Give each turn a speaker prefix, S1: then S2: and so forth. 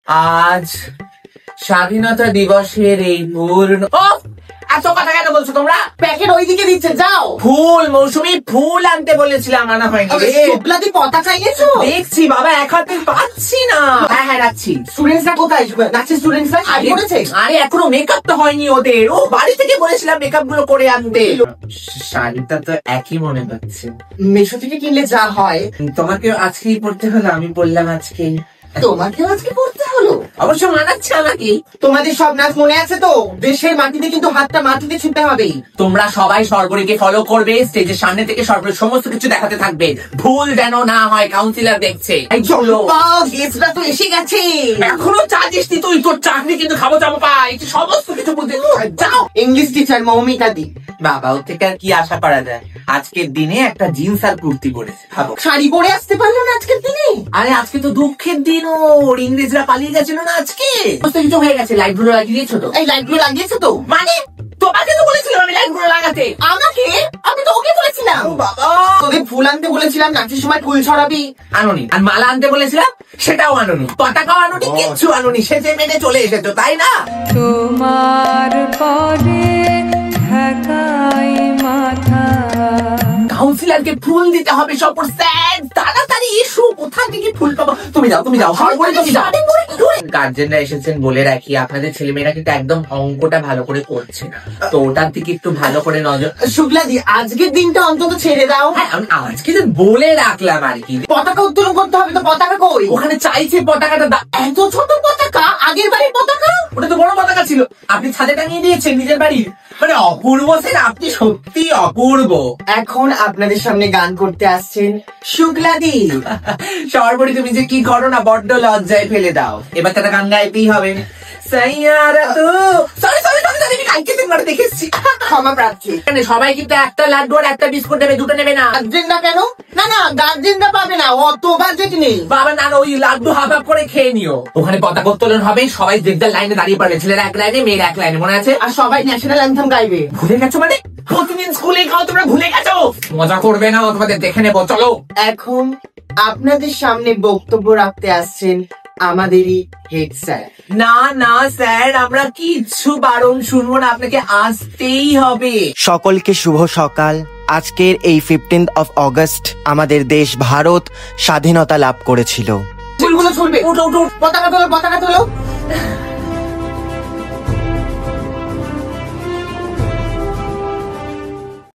S1: আজ স্বাধীনতা দিবসের এই পূর্ণ এত কথা কেন বলছো তোমরা?
S2: প্যাকেট ওইদিকে দিচ্ছে, যাও।
S1: ফুল মৌসুমি, ফুল আনতে বলেছিলাম, আনা হয়নি।
S2: শুক্লাদি পতাকা এনেছো?
S1: দেখছি বাবা, এক হাতে পাচ্ছি না। হ্যাঁ রাখছি।
S2: স্টুডেন্টসরা কোথায়? নাচের স্টুডেন্টসরা শাড়ি পরেছে?
S1: আরে এখনো মেকআপ তো হয়নি ওদের। ও বাড়ি থেকে বলেছিলাম মেকআপ গুলো করে আনতে। শাড়িটা তো একই মনে হচ্ছে।
S2: মেশো থেকে কিনলে যা হয়।
S1: তোমাকে আজকেই পড়তে হলো, আমি বললাম আজকে।
S2: তোমাকেও আজকে পড়তে হলো?
S1: অবশ্য মানাচ্ছে আমাকে।
S2: তোমাদের সব নাচ মনে আছে তো? দেশের মাটিতে কিন্তু হাতটা মাটিতে ছুঁতে হবে।
S1: তোমরা সবাই সর্বরীকে ফলো করবে, স্টেজের সামনে থেকে সর্বরী সমস্ত কিছু দেখাতে থাকবে। ভুল যেন না হয়, কাউন্সিলর দেখছে।
S2: চলো, গেস্টরা তো এসে গেছে।
S1: এখনো চাচ্ছিস তুই? তোর চাকরি কিন্তু খাবো চাবো পাই, সমস্ত কিছু বুঝতে। যাও।
S2: ইংলিশ টিচার মৌমিতা দি।
S1: বাবা ওর থেকে আর কি আশা করা যায়? আজকের দিনে একটা জিন্স আর কুর্তি পরেছে, ভাবো।
S2: শাড়ি পরে আসতে পারলো না আজকের দিনে?
S1: আরে আজকে তো দুঃখের দিন, ওর ইংরেজরা পালিয়ে গেছিল না আজকে। সমস্ত কিছু হয়ে গেছে। লাইট গুলো লাগিয়ে দিয়েছো তো?
S2: এই লাইট গুলো লাগিয়েছো তো?
S1: মানে তোমাকে তো বলেছিলাম আমি লাইট গুলো লাগাতে।
S2: আমাকে? আমি তো ওকে বলেছিলাম।
S1: বাবা
S2: তোদের ফুল আনতে বলেছিলাম, নাচের সময় ফুল ছড়াবি,
S1: আনোনি। আর মালা আনতে বলেছিলাম, সেটাও আনোনি। পতাকাও আনোনি, কিচ্ছু আনোনি। সেজে মেনে চলে এসেছো, তাই না?
S3: তোমার পরে ঢাকাই মাথা।
S1: কাউন্সিলরকে ফুল দিতে হবে সব। স্যার তাড়াতাড়ি এসো, কোথা থেকে ফুল পাবো? তুমি যাও, তুমি যাও। গার্জেনরা এসেছেন বলে রাখি, আপনাদের ছেলেমেয়েরা কিন্তু একদম অঙ্কটা ভালো করে করছে না, তো ওটার দিকে একটু ভালো করে নজর।
S2: শুক্লাদি আজকের দিনটা অন্তত ছেড়ে দাও।
S1: হ্যাঁ আমি আজকে তো বলে রাখলাম আর কি।
S2: পতাকা উত্তোলন করতে হবে তো, পতাকা কই?
S1: ওখানে চাইছে পতাকাটা।
S2: এত ছোট পতাকা? আগের বাড়ির পতাকা?
S1: ওটা তো বড় পতাকা ছিল, আপনি ছাদে টাঙিয়ে দিয়েছেন নিজের বাড়ির। মানে অপূর্ব স্যার, আপনি সত্যি অপূর্ব।
S2: এখন আপনাদের সামনে গান করতে আসছেন শুক্লাদি।
S1: সর্বরী তুমি যে কি করো না, বড্ড লজ্জায় ফেলে দাও। এবার তারা গান গাইতেই হবে।
S2: ক্ষমা প্রার্থী।
S1: সবাই কিন্তু একটা লাড্ডু আর একটা বিস্কুট নেবে, দুটো নেবে না।
S2: গার্জেনরা কেন? না না, গার্জেনরা পাবে না, অত বাজেট নেই।
S1: বাবা না, ওই লাড্ডু হাফ হাফ করে খেয়ে নিও। ওখানে পতাকা উত্তোলন হবে, সবাই দেবদার লাইনে দাঁড়িয়ে পড়বে। ছেলেরা এক লাইনে, মেয়েরা এক লাইনে, মনে আছে?
S2: আর সবাই ন্যাশনাল অ্যান্থেম গাইবে।
S1: ভুলে গেছো মানে? প্রতিদিন স্কুলে গাও, তোমরা ভুলে গেছো। মজা করবে না, তোমাদের দেখে নেবো। চলো।
S2: এখন আপনাদের সামনে বক্তব্য রাখতে আসছেন আমাদেরই হেড স্যার।
S1: না না স্যার, আমরা কিচ্ছু বারণ শুনবো না, আপনাকে আসতেই হবে।
S4: সকলকে শুভ সকাল। আজকের এই 15th of August আমাদের দেশ ভারত স্বাধীনতা লাভ করেছিল।
S2: ফুলগুলো ছুড়বে। উঠো উঠো, পতাকা তোলো, পতাকা তোলো।